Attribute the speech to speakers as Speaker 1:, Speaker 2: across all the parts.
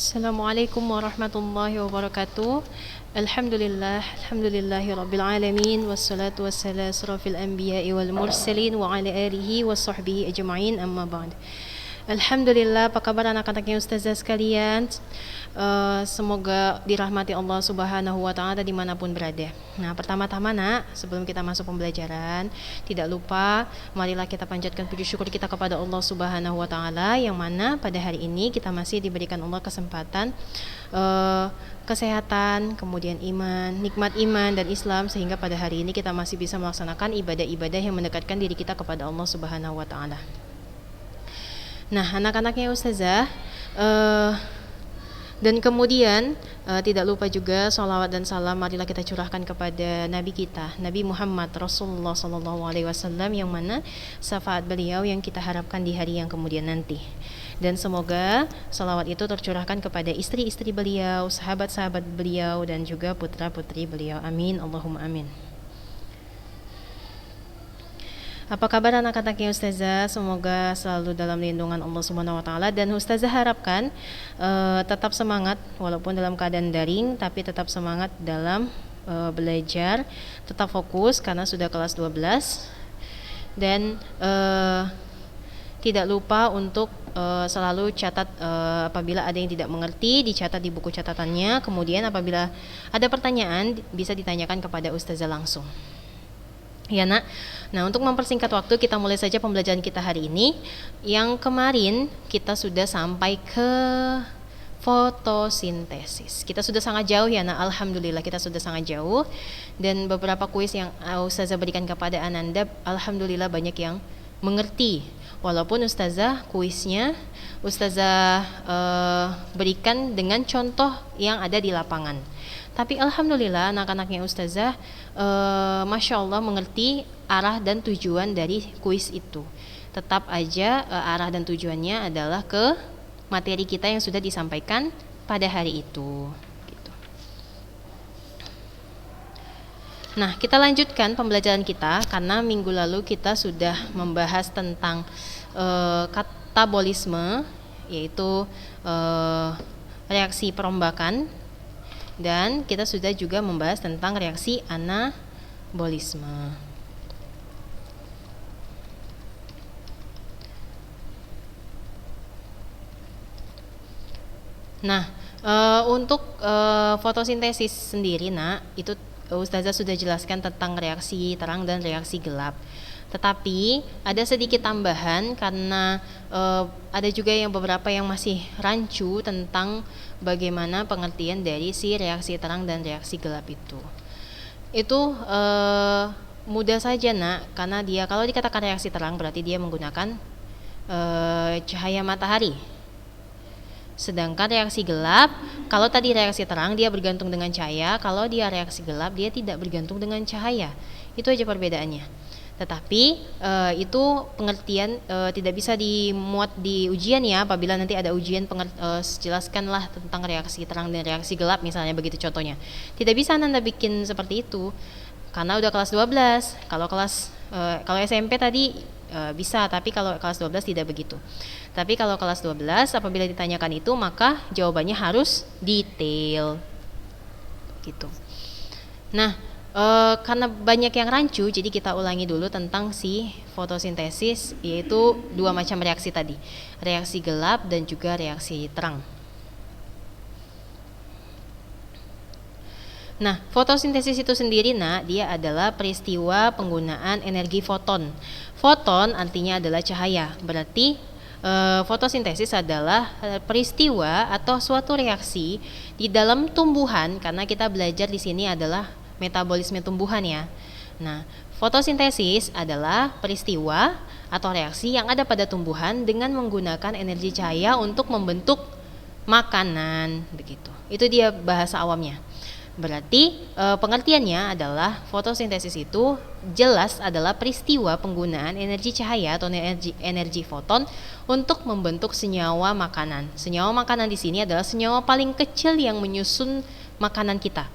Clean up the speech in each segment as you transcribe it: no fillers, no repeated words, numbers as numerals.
Speaker 1: Assalamualaikum warahmatullahi wabarakatuh. Alhamdulillahi rabbil alamin wassalatu wassalamu asrafil anbiya'i wal mursalin wa ala alihi wa sahbihi ajma'in amma ba'd. Alhamdulillah, apa kabar anak-anaknya ustazah sekalian? Semoga dirahmati Allah Subhanahu wa taala dimanapun berada. Nah, pertama-tama nak, sebelum kita masuk pembelajaran, tidak lupa marilah kita panjatkan puji syukur kita kepada Allah Subhanahu wa taala yang mana pada hari ini kita masih diberikan Allah kesempatan kesehatan, kemudian iman, nikmat iman dan Islam, sehingga pada hari ini kita masih bisa melaksanakan ibadah-ibadah yang mendekatkan diri kita kepada Allah Subhanahu wa taala. Nah, anak-anaknya ustazah, dan kemudian tidak lupa juga salawat dan salam marilah kita curahkan kepada Nabi kita, Nabi Muhammad Rasulullah SAW, yang mana syafaat beliau yang kita harapkan di hari yang kemudian nanti. Dan semoga salawat itu tercurahkan kepada istri-istri beliau, sahabat-sahabat beliau, dan juga putra-putri beliau. Amin, Allahumma amin. Apa kabar anak-anaknya ustazah? Semoga selalu dalam lindungan Allah Subhanahu wa taala, dan ustazah harapkan tetap semangat walaupun dalam keadaan daring, tapi tetap semangat dalam belajar, tetap fokus karena sudah kelas 12, dan tidak lupa untuk selalu catat apabila ada yang tidak mengerti, dicatat di buku catatannya. Kemudian apabila ada pertanyaan bisa ditanyakan kepada ustazah langsung. Ya nak. Nah, untuk mempersingkat waktu, kita mulai saja pembelajaran kita hari ini. Yang kemarin kita sudah sampai ke fotosintesis. Kita sudah sangat jauh ya nak, alhamdulillah kita sudah sangat jauh. Dan beberapa kuis yang ustazah berikan kepada Ananda, alhamdulillah banyak yang mengerti. Walaupun ustazah kuisnya ustazah berikan dengan contoh yang ada di lapangan. Tapi alhamdulillah anak-anaknya ustazah Masya Allah mengerti arah dan tujuan dari kuis itu. Tetap aja arah dan tujuannya adalah ke materi kita yang sudah disampaikan pada hari itu gitu. Nah, kita lanjutkan pembelajaran kita karena minggu lalu kita sudah membahas tentang katabolisme, yaitu reaksi perombakan. Dan kita sudah juga membahas tentang reaksi anabolisme. Nah, untuk fotosintesis sendiri nak, itu ustazah sudah jelaskan tentang reaksi terang dan reaksi gelap. Tetapi ada sedikit tambahan karena ada juga yang beberapa yang masih rancu tentang bagaimana pengertian dari si reaksi terang dan reaksi gelap itu. Itu mudah saja nak, karena dia kalau dikatakan reaksi terang berarti dia menggunakan cahaya matahari. Sedangkan reaksi gelap, kalau tadi reaksi terang dia bergantung dengan cahaya, kalau dia reaksi gelap dia tidak bergantung dengan cahaya. Itu aja perbedaannya. Tetapi itu pengertian tidak bisa dimuat di ujian ya. Apabila nanti ada ujian jelaskanlah tentang reaksi terang dan reaksi gelap misalnya, begitu contohnya. Tidak bisa Anda bikin seperti itu karena udah kelas 12. Kalau SMP tadi bisa, tapi kalau kelas 12 tidak begitu. Tapi kalau kelas 12 apabila ditanyakan itu maka jawabannya harus detail gitu. Nah, karena banyak yang rancu, jadi kita ulangi dulu tentang si fotosintesis, yaitu dua macam reaksi tadi, reaksi gelap dan juga reaksi terang. Nah, fotosintesis itu sendiri nak, dia adalah peristiwa penggunaan energi foton. Foton artinya adalah cahaya, berarti fotosintesis adalah peristiwa atau suatu reaksi di dalam tumbuhan, karena kita belajar di sini adalah metabolisme tumbuhan ya. Nah, fotosintesis adalah peristiwa atau reaksi yang ada pada tumbuhan dengan menggunakan energi cahaya untuk membentuk makanan, begitu. Itu dia bahasa awamnya. Berarti pengertiannya adalah fotosintesis itu jelas adalah peristiwa penggunaan energi cahaya atau energi foton untuk membentuk senyawa makanan. Senyawa makanan di sini adalah senyawa paling kecil yang menyusun makanan kita.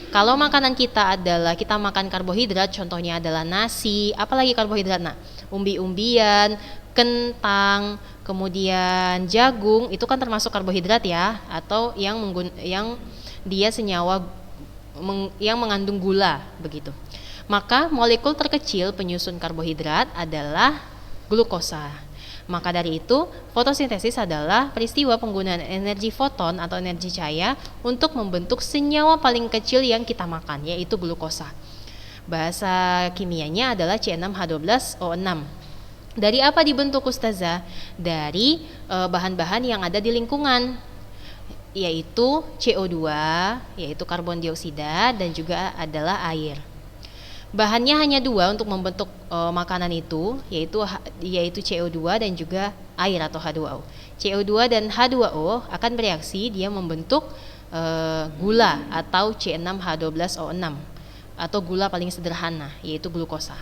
Speaker 1: Kalau makanan kita adalah kita makan karbohidrat, contohnya adalah nasi, apalagi karbohidrat nak, umbi-umbian, kentang, kemudian jagung, itu kan termasuk karbohidrat ya, atau yang dia senyawa yang mengandung gula begitu. Maka molekul terkecil penyusun karbohidrat adalah glukosa. Maka dari itu, fotosintesis adalah peristiwa penggunaan energi foton atau energi cahaya untuk membentuk senyawa paling kecil yang kita makan, yaitu glukosa. Bahasa kimianya adalah C6H12O6. Dari apa dibentuk Ustazah? Dari bahan-bahan yang ada di lingkungan, yaitu CO2, yaitu karbon dioksida, dan juga adalah air. Bahannya hanya dua untuk membentuk makanan itu, yaitu CO2 dan juga air atau H2O. CO2 dan H2O akan bereaksi, dia membentuk gula atau C6H12O6 atau gula paling sederhana, yaitu glukosa.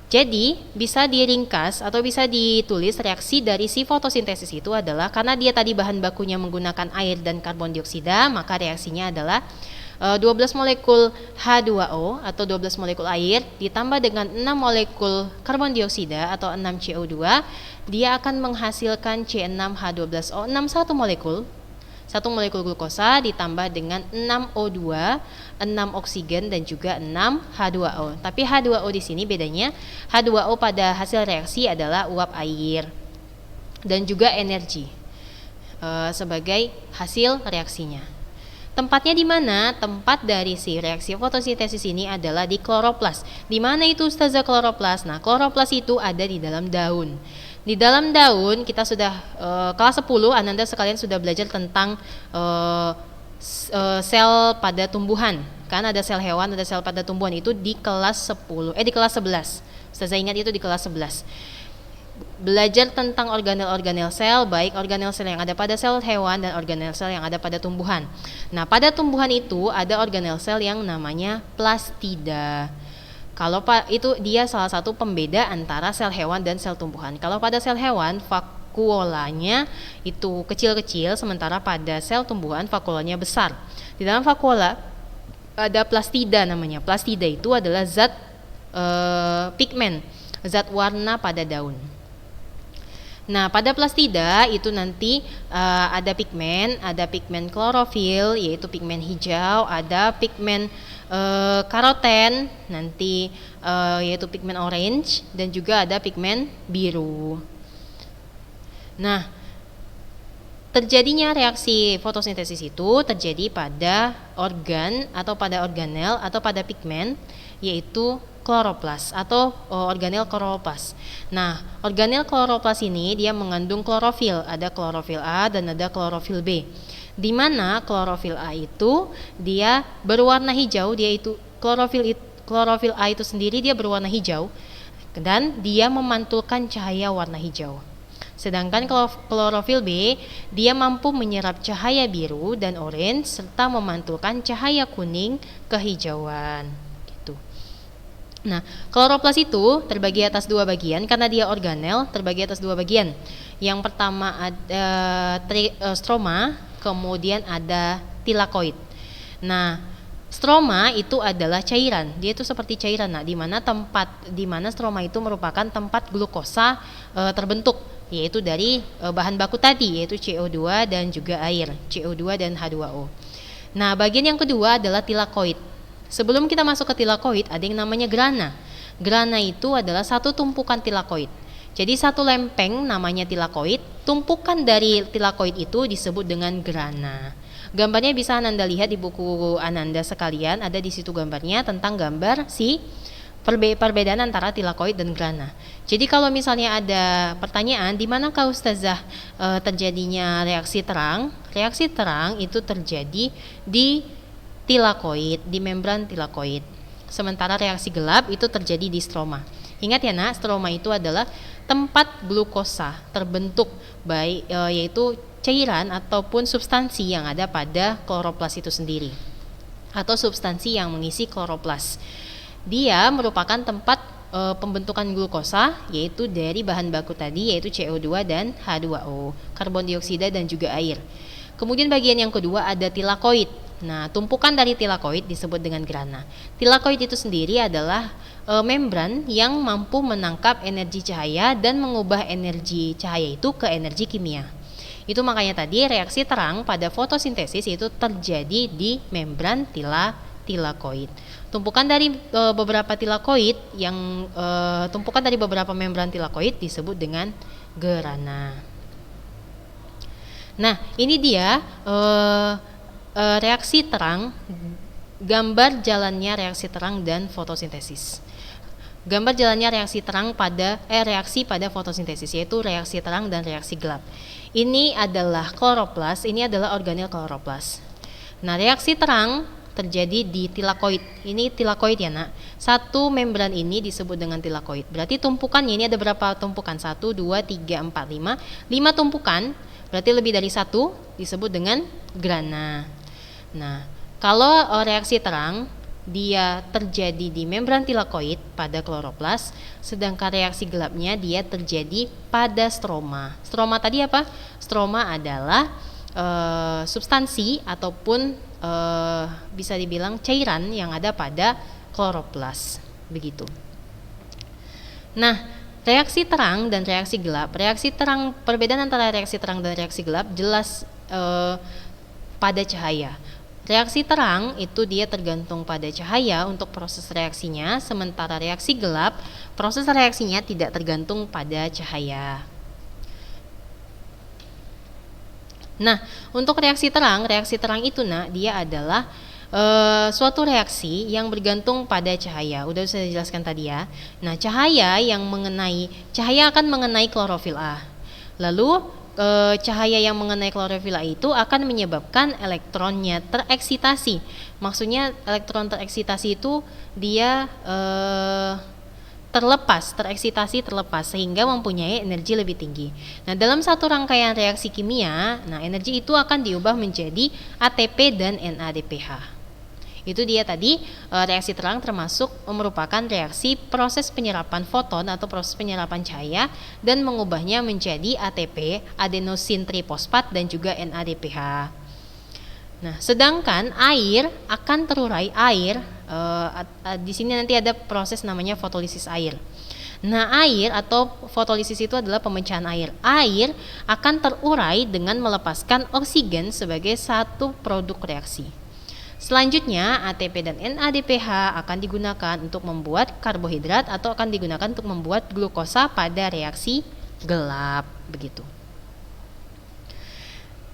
Speaker 1: Jadi bisa diringkas atau bisa ditulis reaksi dari si fotosintesis itu adalah karena dia tadi bahan bakunya menggunakan air dan karbon dioksida, maka reaksinya adalah 12 molekul H2O atau 12 molekul air ditambah dengan 6 molekul karbon dioksida atau 6 CO2, dia akan menghasilkan C6H12O6 satu molekul glukosa ditambah dengan 6 O2, 6 oksigen dan juga 6 H2O. Tapi H2O di sini bedanya, H2O pada hasil reaksi adalah uap air dan juga energi sebagai hasil reaksinya. Tempatnya di mana? Tempat dari si reaksi fotosintesis ini adalah di kloroplas. Di mana itu Ustazah kloroplas? Nah, kloroplas itu ada di dalam daun. Di dalam daun kita sudah kelas 10, Ananda sekalian sudah belajar tentang sel pada tumbuhan. Kan ada sel hewan, ada sel pada tumbuhan, itu di kelas 10, di kelas 11. Ustazah ingat itu di kelas 11. Belajar tentang organel-organel sel, baik organel sel yang ada pada sel hewan dan organel sel yang ada pada tumbuhan. Nah, pada tumbuhan itu ada organel sel yang namanya plastida. Kalau itu dia salah satu pembeda antara sel hewan dan sel tumbuhan. Kalau pada sel hewan vakuolanya itu kecil-kecil, sementara pada sel tumbuhan vakuolanya besar. Di dalam vakuola ada plastida namanya. Plastida itu adalah zat pigmen, zat warna pada daun. Nah, pada plastida itu nanti ada pigmen klorofil, yaitu pigmen hijau, ada pigmen karoten, nanti yaitu pigmen orange, dan juga ada pigmen biru. Nah, terjadinya reaksi fotosintesis itu terjadi pada organ atau pada organel atau pada pigmen, yaitu kloroplas atau organel kloroplas. Nah, organel kloroplas ini dia mengandung klorofil, ada klorofil A dan ada klorofil B. Di mana klorofil A itu dia berwarna hijau, dia itu klorofil A itu sendiri dia berwarna hijau dan dia memantulkan cahaya warna hijau. Sedangkan klorofil B dia mampu menyerap cahaya biru dan orange serta memantulkan cahaya kuning kehijauan. Nah, kloroplas itu terbagi atas dua bagian karena dia organel, terbagi atas dua bagian. Yang pertama ada stroma, kemudian ada tilakoid. Nah, stroma itu adalah cairan. Dia itu seperti cairan. Nah, di mana stroma itu merupakan tempat glukosa terbentuk, yaitu dari bahan baku tadi, yaitu CO2 dan juga air, CO2 dan H2O. Nah, bagian yang kedua adalah tilakoid. Sebelum kita masuk ke tilakoid, ada yang namanya grana. Grana itu adalah satu tumpukan tilakoid. Jadi satu lempeng namanya tilakoid, tumpukan dari tilakoid itu disebut dengan grana. Gambarnya bisa Ananda lihat di buku Ananda sekalian, ada di situ gambarnya tentang gambar si perbedaan antara tilakoid dan grana. Jadi kalau misalnya ada pertanyaan, di manakah Ustazah terjadinya reaksi terang? Reaksi terang itu terjadi di tilakoid, di membran tilakoid. Sementara reaksi gelap itu terjadi di stroma. Ingat ya nak, stroma itu adalah tempat glukosa terbentuk, baik yaitu cairan ataupun substansi yang ada pada kloroplas itu sendiri, atau substansi yang mengisi kloroplas. Dia merupakan tempat pembentukan glukosa, yaitu dari bahan baku tadi, yaitu CO2 dan H2O, karbon dioksida dan juga air. Kemudian bagian yang kedua ada tilakoid. Nah, tumpukan dari tilakoid disebut dengan grana. Tilakoid itu sendiri adalah membran yang mampu menangkap energi cahaya dan mengubah energi cahaya itu ke energi kimia. Itu makanya tadi reaksi terang pada fotosintesis itu terjadi di membran tilakoid. Tumpukan dari beberapa tilakoid yang tumpukan dari beberapa membran tilakoid disebut dengan gerana. Nah, ini dia reaksi terang, gambar jalannya reaksi terang dan fotosintesis. Gambar jalannya reaksi terang pada reaksi pada fotosintesis, yaitu reaksi terang dan reaksi gelap. Ini adalah kloroplas, ini adalah organel kloroplas. Nah, reaksi terang terjadi di tilakoid. Ini tilakoid ya, Nak. Satu membran ini disebut dengan tilakoid. Berarti tumpukannya ini ada berapa tumpukan? 1, 2, 3, 4, 5. 5 tumpukan, berarti lebih dari 1 disebut dengan grana. Nah, kalau reaksi terang dia terjadi di membran tilakoid pada kloroplas, sedangkan reaksi gelapnya dia terjadi pada stroma. Stroma tadi apa? Stroma adalah substansi ataupun bisa dibilang cairan yang ada pada kloroplas, begitu. Nah, reaksi terang dan reaksi gelap. Reaksi terang, perbedaan antara reaksi terang dan reaksi gelap jelas pada cahaya. Reaksi terang itu dia tergantung pada cahaya untuk proses reaksinya, sementara reaksi gelap proses reaksinya tidak tergantung pada cahaya. Nah, untuk reaksi terang itu dia adalah suatu reaksi yang bergantung pada cahaya. Udah saya jelaskan tadi ya. Nah, cahaya akan mengenai klorofil A. Lalu cahaya yang mengenai klorofil A itu akan menyebabkan elektronnya tereksitasi. Maksudnya elektron tereksitasi itu dia tereksitasi terlepas sehingga mempunyai energi lebih tinggi. Nah, dalam satu rangkaian reaksi kimia, energi itu akan diubah menjadi ATP dan NADPH. Itu dia tadi reaksi terang termasuk merupakan reaksi proses penyerapan foton atau proses penyerapan cahaya dan mengubahnya menjadi ATP, adenosin trifosfat dan juga NADPH. Nah, sedangkan air akan terurai di sini nanti ada proses namanya fotolisis air. Nah, air atau fotolisis itu adalah pemecahan air. Air akan terurai dengan melepaskan oksigen sebagai satu produk reaksi. Selanjutnya, ATP dan NADPH akan digunakan untuk membuat karbohidrat atau akan digunakan untuk membuat glukosa pada reaksi gelap, begitu.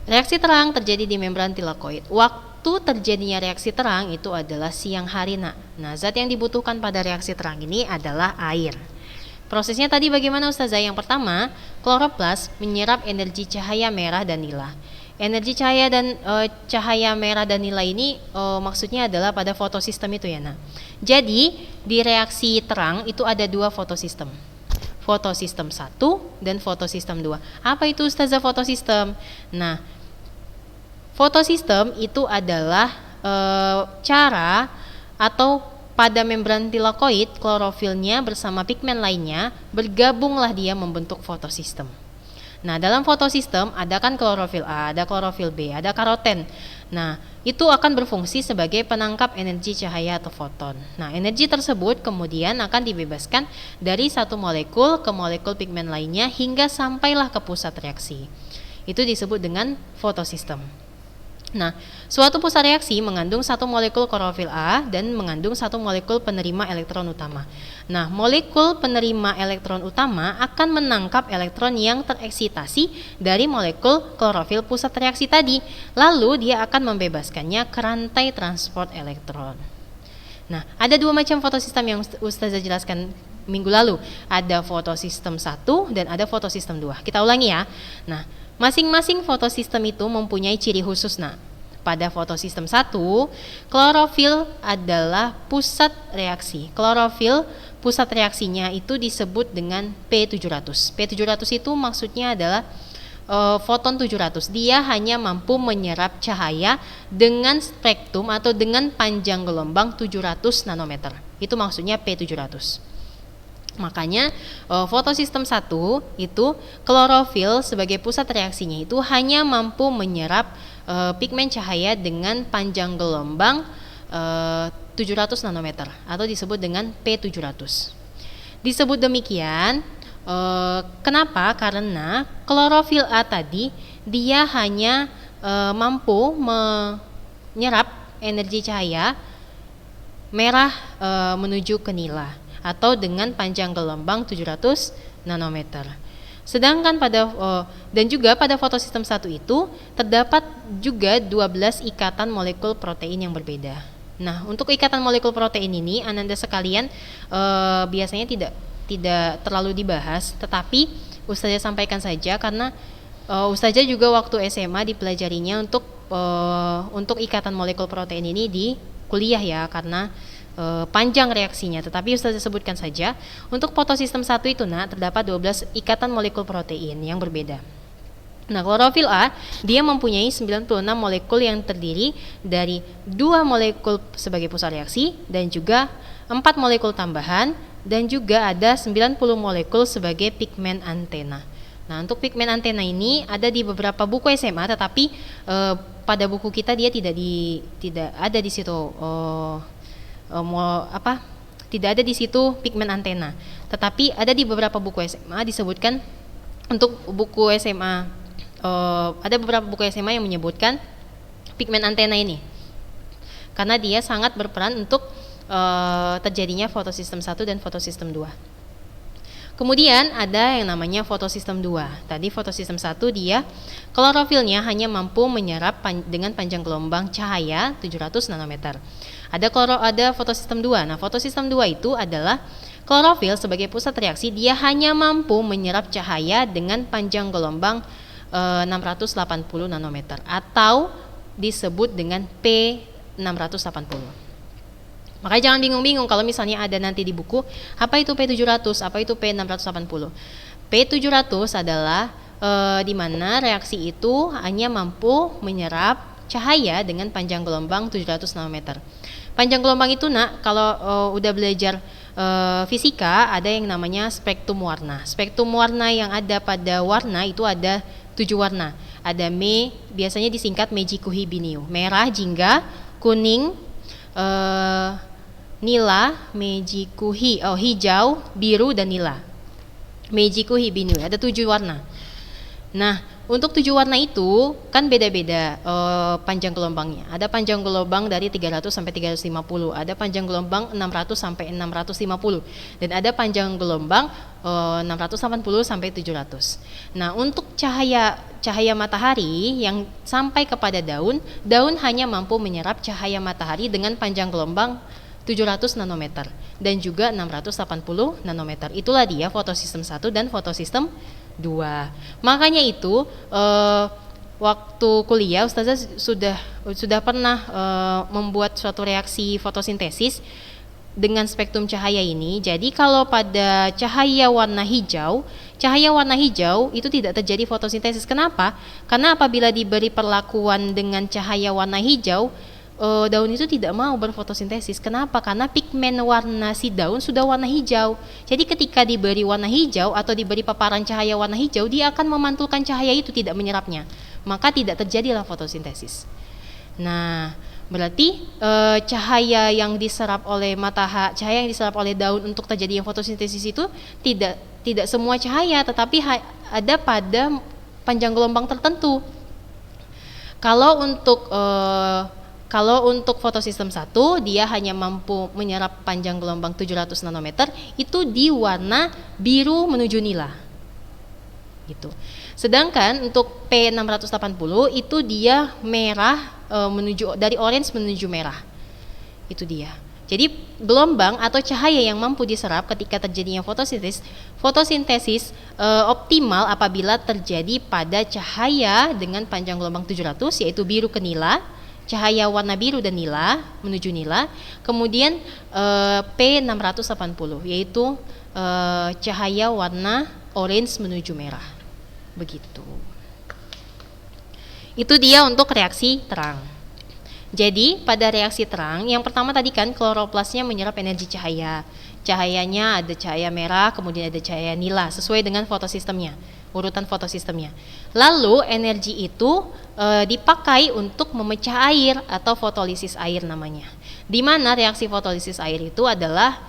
Speaker 1: Reaksi terang terjadi di membran tilakoid. Waktu terjadinya reaksi terang itu adalah siang hari, Nak. Nah, zat yang dibutuhkan pada reaksi terang ini adalah air. Prosesnya tadi bagaimana, Ustazah? Yang pertama, kloroplas menyerap energi cahaya merah dan nila. Energi cahaya dan cahaya merah dan nila ini maksudnya adalah pada fotosistem itu ya, Nak. Jadi, di reaksi terang itu ada 2 fotosistem. Fotosistem 1 dan fotosistem 2. Apa itu, Ustazah, fotosistem? Nah, fotosistem itu adalah cara atau pada membran tilakoid klorofilnya bersama pigmen lainnya bergabunglah dia membentuk fotosistem. Nah, dalam fotosistem ada kan klorofil A, ada klorofil B, ada karoten. Nah, itu akan berfungsi sebagai penangkap energi cahaya atau foton. Nah, energi tersebut kemudian akan dibebaskan dari satu molekul ke molekul pigmen lainnya hingga sampailah ke pusat reaksi. Itu disebut dengan fotosistem. Nah, suatu pusat reaksi mengandung satu molekul klorofil A dan mengandung satu molekul penerima elektron utama. Nah, molekul penerima elektron utama akan menangkap elektron yang tereksitasi dari molekul klorofil pusat reaksi tadi. Lalu dia akan membebaskannya ke rantai transport elektron. Nah, ada 2 macam fotosistem yang Ustazah jelaskan minggu lalu. Ada fotosistem 1 dan ada fotosistem 2. Kita ulangi ya. Nah, masing-masing fotosistem itu mempunyai ciri khusus. Nah, pada fotosistem 1, klorofil adalah pusat reaksi. Klorofil pusat reaksinya itu disebut dengan P700. P700 itu maksudnya adalah foton 700. Dia hanya mampu menyerap cahaya dengan spektrum atau dengan panjang gelombang 700 nanometer. Itu maksudnya P700. Makanya fotosistem 1 itu klorofil sebagai pusat reaksinya itu hanya mampu menyerap pigmen cahaya dengan panjang gelombang 700 700 nanometer atau disebut dengan P700. Disebut demikian kenapa? Karena klorofil A tadi dia hanya mampu menyerap energi cahaya merah menuju ke nila atau dengan panjang gelombang 700 nanometer. Sedangkan dan juga pada fotosistem 1 itu terdapat juga 12 ikatan molekul protein yang berbeda. Nah, untuk ikatan molekul protein ini Ananda sekalian biasanya tidak terlalu dibahas, tetapi Ustazah sampaikan saja karena Ustazah juga waktu SMA dipelajarinya untuk ikatan molekul protein ini di kuliah ya, karena panjang reaksinya, tetapi Ustazah sebutkan saja untuk fotosistem 1 itu terdapat 12 ikatan molekul protein yang berbeda. Nah, klorofil A dia mempunyai 96 molekul yang terdiri dari 2 molekul sebagai pusat reaksi dan juga 4 molekul tambahan dan juga ada 90 molekul sebagai pigmen antena. Nah, untuk pigmen antena ini ada di beberapa buku SMA, tetapi pada buku kita dia tidak ada di situ tidak ada di situ pigmen antena, tetapi ada di beberapa buku SMA disebutkan. Untuk buku SMA ada beberapa buku SMA yang menyebutkan pigmen antena ini karena dia sangat berperan untuk terjadinya fotosistem 1 dan fotosistem 2. Kemudian ada yang namanya fotosistem 2. Tadi fotosistem 1 dia klorofilnya hanya mampu menyerap dengan panjang gelombang cahaya 700 nanometer. Ada fotosistem 2. Nah, fotosistem 2 itu adalah klorofil sebagai pusat reaksi, dia hanya mampu menyerap cahaya dengan panjang gelombang 680 nanometer atau disebut dengan P680. Makanya jangan bingung-bingung kalau misalnya ada nanti di buku apa itu P700, apa itu P680. P700 adalah di mana reaksi itu hanya mampu menyerap cahaya dengan panjang gelombang 700 nanometer. Panjang gelombang itu kalau udah belajar fisika ada yang namanya spektrum warna. Spektrum warna yang ada pada warna itu ada 7 warna. Ada biasanya disingkat Meiji-Kuhi Binyu, merah, jingga, kuning, nila, Meiji-Kuhi, hijau, biru dan nila. Meiji-Kuhi Binyu ada 7 warna. Nah, untuk 7 warna itu kan beda-beda panjang gelombangnya. Ada panjang gelombang dari 300 sampai 350, ada panjang gelombang 600 sampai 650, dan ada panjang gelombang 680 sampai 700. Nah, untuk cahaya matahari yang sampai kepada daun hanya mampu menyerap cahaya matahari dengan panjang gelombang 700 nanometer dan juga 680 nanometer. Itulah dia fotosistem 1 dan fotosistem 2. Makanya itu waktu kuliah Ustazah sudah pernah membuat suatu reaksi fotosintesis dengan spektrum cahaya ini. Jadi kalau pada cahaya warna hijau itu tidak terjadi fotosintesis. Kenapa? Karena apabila diberi perlakuan dengan cahaya warna hijau, daun itu tidak mau berfotosintesis. Kenapa? Karena pigmen warna si daun sudah warna hijau. Jadi ketika diberi warna hijau atau diberi paparan cahaya warna hijau, dia akan memantulkan cahaya itu, tidak menyerapnya. Maka tidak terjadilah fotosintesis. Nah, berarti cahaya yang diserap oleh cahaya yang diserap oleh daun untuk terjadinya fotosintesis itu tidak semua cahaya, tetapi ada pada panjang gelombang tertentu. Kalau untuk fotosistem 1 dia hanya mampu menyerap panjang gelombang 700 nanometer itu di warna biru menuju nila. Gitu. Sedangkan untuk P680 itu dia merah dari orange menuju merah. Itu dia. Jadi gelombang atau cahaya yang mampu diserap ketika terjadinya fotosintesis optimal apabila terjadi pada cahaya dengan panjang gelombang 700 yaitu biru ke nila, cahaya warna biru dan nila menuju nila, kemudian P680 yaitu cahaya warna orange menuju merah. Begitu. Itu dia untuk reaksi terang. Jadi pada reaksi terang yang pertama tadi kan kloroplasnya menyerap energi cahaya. Cahayanya ada cahaya merah, kemudian ada cahaya nila sesuai dengan fotosistemnya, urutan fotosistemnya. Lalu energi itu dipakai untuk memecah air atau fotolisis air namanya. di mana reaksi fotolisis air itu adalah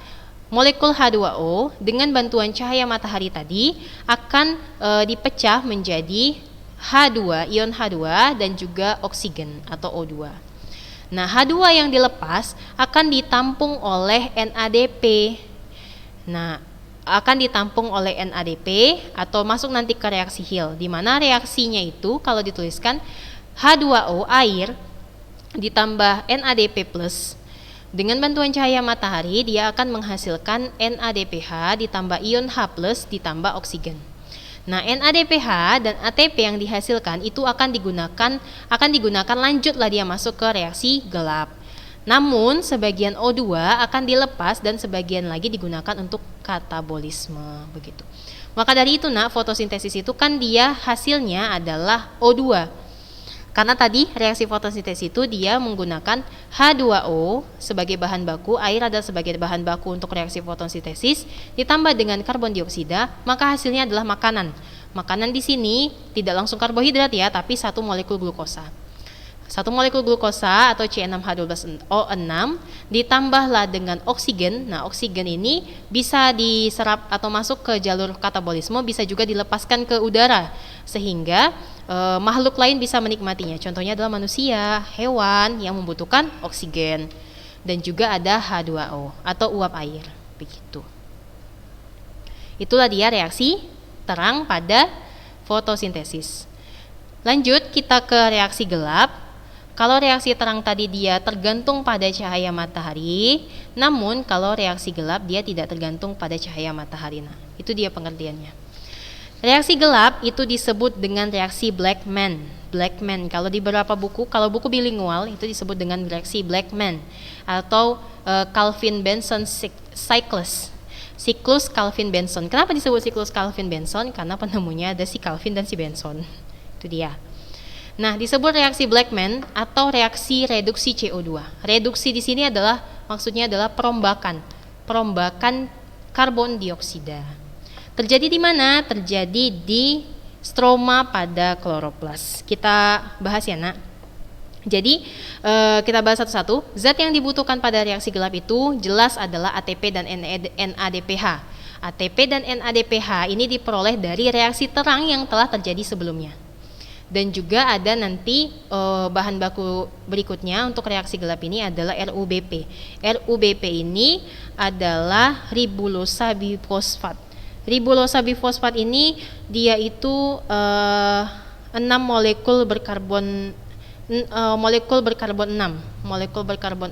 Speaker 1: molekul H2O dengan bantuan cahaya matahari tadi akan dipecah menjadi H2, ion H2 dan juga oksigen atau O2. Nah, H2 yang dilepas akan ditampung oleh NADP. Nah, akan ditampung oleh NADP atau masuk nanti ke reaksi Hill, di mana reaksinya itu kalau dituliskan H2O air ditambah NADP plus. Dengan bantuan cahaya matahari, dia akan menghasilkan NADPH ditambah ion H plus ditambah oksigen. Nah, NADPH dan ATP yang dihasilkan itu akan digunakan lanjutlah dia masuk ke reaksi gelap. Namun, sebagian O2 akan dilepas dan sebagian lagi digunakan untuk katabolisme, begitu. Maka dari itu, fotosintesis itu kan dia hasilnya adalah O2. Karena tadi reaksi fotosintesis itu dia menggunakan H2O sebagai bahan baku, air adalah sebagai bahan baku untuk reaksi fotosintesis, ditambah dengan karbon dioksida, maka hasilnya adalah makanan. Makanan di sini tidak langsung karbohidrat ya, tapi satu molekul glukosa. Satu molekul glukosa atau C6H12O6 ditambahlah dengan oksigen. Nah, oksigen ini bisa diserap atau masuk ke jalur katabolisme, bisa juga dilepaskan ke udara sehingga makhluk lain bisa menikmatinya. Contohnya adalah manusia, hewan yang membutuhkan oksigen, dan juga ada H2O atau uap air, begitu. Itulah dia reaksi terang pada fotosintesis. Lanjut kita ke reaksi gelap. Kalau reaksi terang tadi dia tergantung pada cahaya matahari, namun kalau reaksi gelap dia tidak tergantung pada cahaya matahari. Nah, itu dia pengertiannya. Reaksi gelap itu disebut dengan reaksi Blackman. Blackman kalau di beberapa buku, kalau buku bilingual itu disebut dengan reaksi Blackman atau Calvin-Benson cyclus. Siklus Calvin-Benson. Kenapa disebut siklus Calvin-Benson? Karena penemunya ada si Calvin dan si Benson. Itu dia. Nah, disebut reaksi Blackman atau reaksi reduksi CO2. Reduksi di sini adalah maksudnya adalah perombakan karbon dioksida. Terjadi di mana? Terjadi di stroma pada kloroplas. Kita bahas ya, Nak. Jadi kita bahas satu-satu. Zat yang dibutuhkan pada reaksi gelap itu jelas adalah ATP dan NADPH. ATP dan NADPH ini diperoleh dari reaksi terang yang telah terjadi sebelumnya. Dan juga ada nanti bahan baku berikutnya untuk reaksi gelap ini adalah RUBP. RUBP ini adalah ribulosa bifosfat. Ribulosa bifosfat ini dia itu 6 molekul berkarbon 6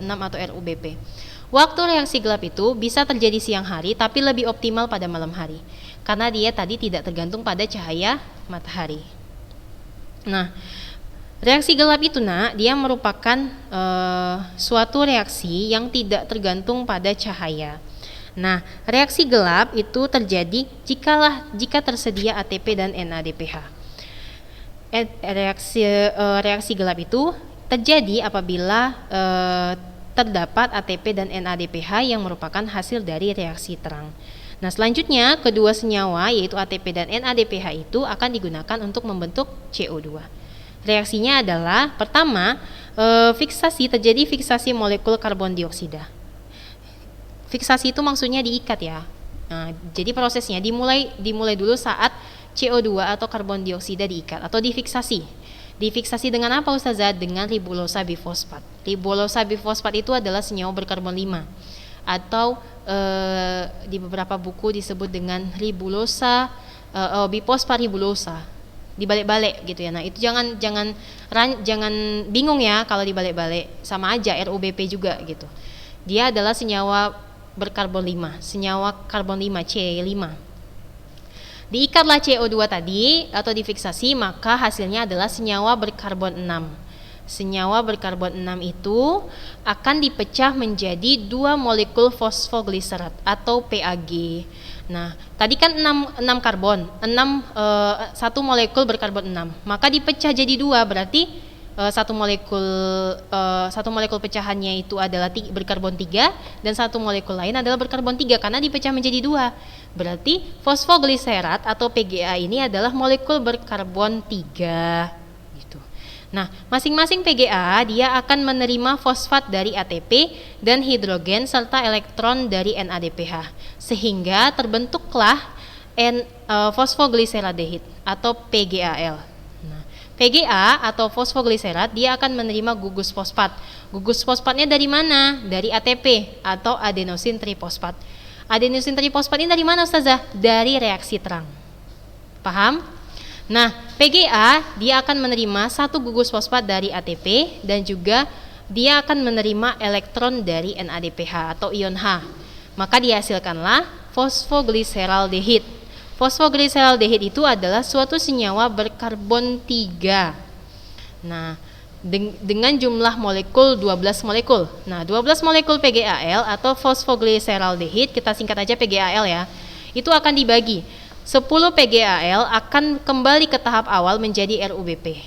Speaker 1: atau RUBP. Waktu reaksi gelap itu bisa terjadi siang hari tapi lebih optimal pada malam hari karena dia tadi tidak tergantung pada cahaya matahari. Nah, reaksi gelap itu dia merupakan suatu reaksi yang tidak tergantung pada cahaya. Nah, reaksi gelap itu terjadi jika tersedia ATP dan NADPH. Reaksi gelap itu terjadi apabila terdapat ATP dan NADPH yang merupakan hasil dari reaksi terang. Nah, selanjutnya kedua senyawa yaitu ATP dan NADPH itu akan digunakan untuk membentuk CO2. Reaksinya adalah pertama terjadi fiksasi molekul karbon dioksida. Fiksasi itu maksudnya diikat ya. Nah, jadi prosesnya dimulai dulu saat CO2 atau karbon dioksida diikat atau difiksasi. Difiksasi dengan apa Ustazah? Dengan ribulosa bifosfat. Ribulosa bifosfat itu adalah senyawa berkarbon 5 atau di beberapa buku disebut dengan ribulosa bifosfaribulosa, dibalik-balik gitu ya. Nah, itu jangan bingung ya kalau dibalik-balik, sama aja RUBP juga gitu. Dia adalah senyawa berkarbon 5, senyawa karbon 5 C5. Diikatlah CO2 tadi atau difiksasi, maka hasilnya adalah senyawa berkarbon 6. Senyawa berkarbon 6 itu akan dipecah menjadi 2 molekul fosfogliserat atau PAG. Nah, tadi kan 6 karbon, 1 molekul berkarbon 6. Maka dipecah jadi 2, berarti satu molekul pecahannya itu adalah berkarbon 3 dan satu molekul lain adalah berkarbon 3 karena dipecah menjadi 2. Berarti fosfogliserat atau PGA ini adalah molekul berkarbon 3 gitu. Nah, masing-masing PGA dia akan menerima fosfat dari ATP dan hidrogen serta elektron dari NADPH, sehingga terbentuklah fosfogliseraldehid atau PGAL. Nah, PGA atau fosfogliserat dia akan menerima gugus fosfat. Gugus fosfatnya dari mana? Dari ATP atau adenosin trifosfat. Adenosin trifosfat ini dari mana, Ustazah? Dari reaksi terang. Paham? Nah, PGA dia akan menerima satu gugus fosfat dari ATP dan juga dia akan menerima elektron dari NADPH atau ion H. Maka dihasilkanlah fosfogliseraldehid. Fosfogliseraldehid itu adalah suatu senyawa berkarbon 3. Nah, dengan jumlah molekul 12 molekul. Nah, 12 molekul PGAL atau fosfogliseraldehid, kita singkat aja PGAL ya. Itu akan dibagi. 10 PGAL akan kembali ke tahap awal menjadi RUBP.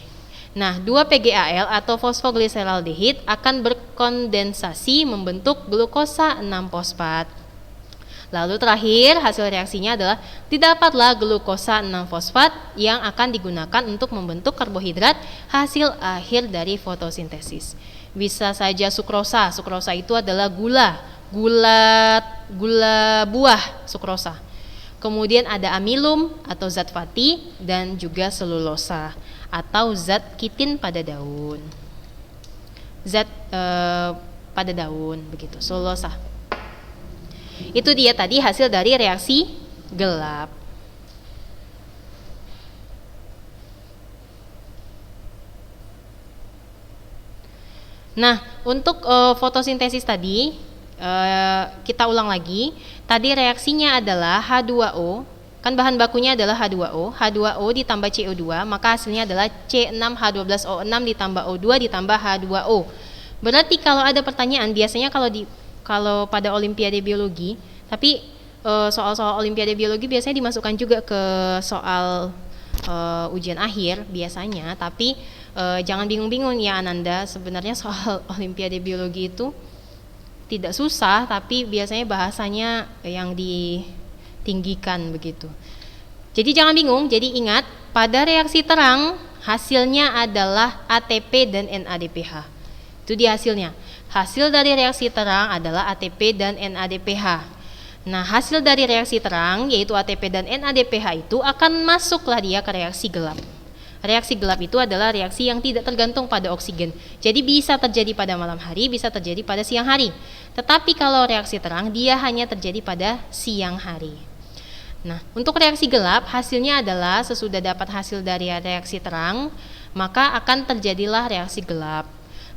Speaker 1: Nah, 2 PGAL atau fosfogliseraldehid akan berkondensasi membentuk glukosa 6-fosfat. Lalu terakhir hasil reaksinya adalah didapatlah glukosa 6-fosfat yang akan digunakan untuk membentuk karbohidrat hasil akhir dari fotosintesis. Bisa saja sukrosa. Sukrosa itu adalah gula buah sukrosa. Kemudian ada amilum atau zat fatty dan juga selulosa atau zat kitin pada daun. Zat pada daun begitu, selulosa. Itu dia tadi hasil dari reaksi gelap. Nah, untuk fotosintesis tadi kita ulang lagi. Tadi reaksinya adalah H2O, kan bahan bakunya adalah H2O. H2O ditambah CO2, maka hasilnya adalah C6H12O6 ditambah O2 ditambah H2O. Berarti kalau ada pertanyaan, biasanya kalau pada Olimpiade Biologi, tapi soal-soal Olimpiade Biologi biasanya dimasukkan juga ke soal ujian akhir biasanya, tapi jangan bingung-bingung ya Ananda, sebenarnya soal Olimpiade Biologi itu tidak susah, tapi biasanya bahasanya yang ditinggikan begitu. Jadi jangan bingung, jadi ingat pada reaksi terang hasilnya adalah ATP dan NADPH. Itu dia hasilnya. Hasil dari reaksi terang adalah ATP dan NADPH. Nah, hasil dari reaksi terang yaitu ATP dan NADPH itu akan masuklah dia ke reaksi gelap. Reaksi gelap itu adalah reaksi yang tidak tergantung pada oksigen. Jadi bisa terjadi pada malam hari, bisa terjadi pada siang hari. Tetapi kalau reaksi terang, dia hanya terjadi pada siang hari. Nah, untuk reaksi gelap, hasilnya adalah sesudah dapat hasil dari reaksi terang, maka akan terjadilah reaksi gelap.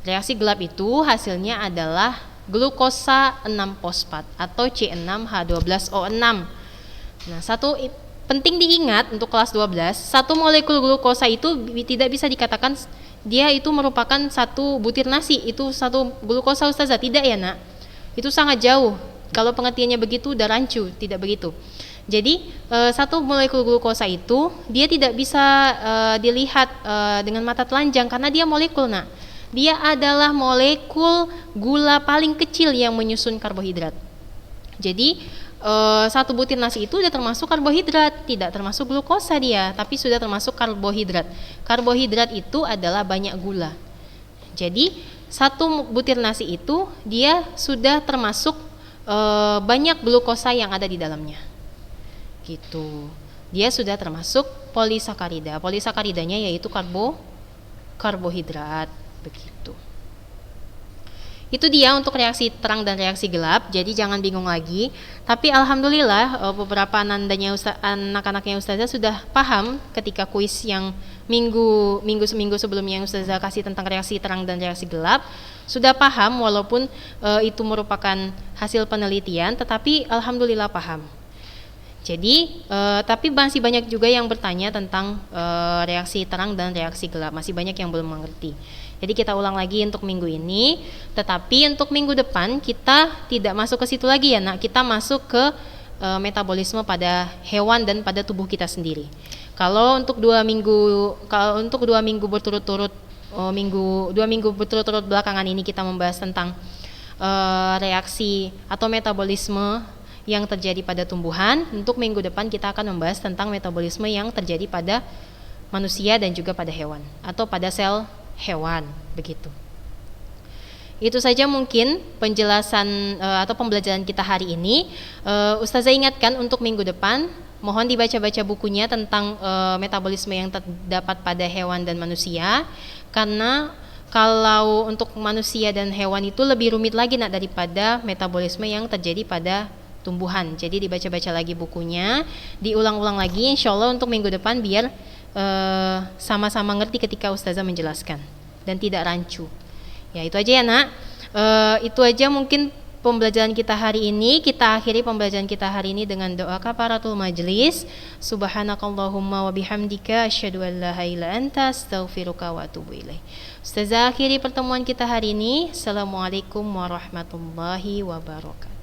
Speaker 1: Reaksi gelap itu hasilnya adalah glukosa 6-fosfat atau C6H12O6. Nah, penting diingat untuk kelas 12, satu molekul glukosa itu tidak bisa dikatakan dia itu merupakan satu butir nasi, itu satu glukosa Ustazah, tidak ya nak? Itu sangat jauh, kalau pengertiannya begitu udah rancu, tidak begitu. Jadi satu molekul glukosa itu dia tidak bisa dilihat dengan mata telanjang karena dia molekul nak. Dia adalah molekul gula paling kecil yang menyusun karbohidrat. Jadi satu butir nasi itu sudah termasuk karbohidrat, tidak termasuk glukosa dia, tapi sudah termasuk karbohidrat. Karbohidrat itu adalah banyak gula. Jadi satu butir nasi itu dia sudah termasuk banyak glukosa yang ada di dalamnya. Gitu. Dia sudah termasuk polisakarida. Polisakaridanya yaitu karbohidrat, begitu. Itu dia untuk reaksi terang dan reaksi gelap, jadi jangan bingung lagi. Tapi alhamdulillah beberapa anak-anaknya Ustazah sudah paham ketika kuis yang seminggu sebelumnya yang Ustazah kasih tentang reaksi terang dan reaksi gelap. Sudah paham walaupun itu merupakan hasil penelitian, tetapi alhamdulillah paham. Jadi, tapi masih banyak juga yang bertanya tentang reaksi terang dan reaksi gelap. Masih banyak yang belum mengerti. Jadi kita ulang lagi untuk minggu ini, tetapi untuk minggu depan kita tidak masuk ke situ lagi ya nak, kita masuk ke metabolisme pada hewan dan pada tubuh kita sendiri. Kalau untuk 2 minggu berturut-turut, 2 minggu berturut-turut belakangan ini kita membahas tentang reaksi atau metabolisme yang terjadi pada tumbuhan. Untuk minggu depan kita akan membahas tentang metabolisme yang terjadi pada manusia dan juga pada hewan atau pada sel hewan, begitu. Itu saja mungkin penjelasan atau pembelajaran kita hari ini. Ustazah ingatkan untuk minggu depan, mohon dibaca-baca bukunya tentang metabolisme yang terdapat pada hewan dan manusia, karena kalau untuk manusia dan hewan itu lebih rumit lagi daripada metabolisme yang terjadi pada tumbuhan. Jadi dibaca-baca lagi bukunya, diulang-ulang lagi, insya Allah untuk minggu depan biar sama-sama ngerti ketika ustazah menjelaskan dan tidak rancu. Ya itu aja ya nak. Itu aja mungkin pembelajaran kita hari ini. Kita akhiri pembelajaran kita hari ini dengan doa kafaratul majlis. Subhanakallahumma wa bihamdika asyhadu an la ilaha illa anta astaghfiruka wa atubu ilaik. Ustazah akhiri pertemuan kita hari ini. Assalamualaikum warahmatullahi wabarakatuh.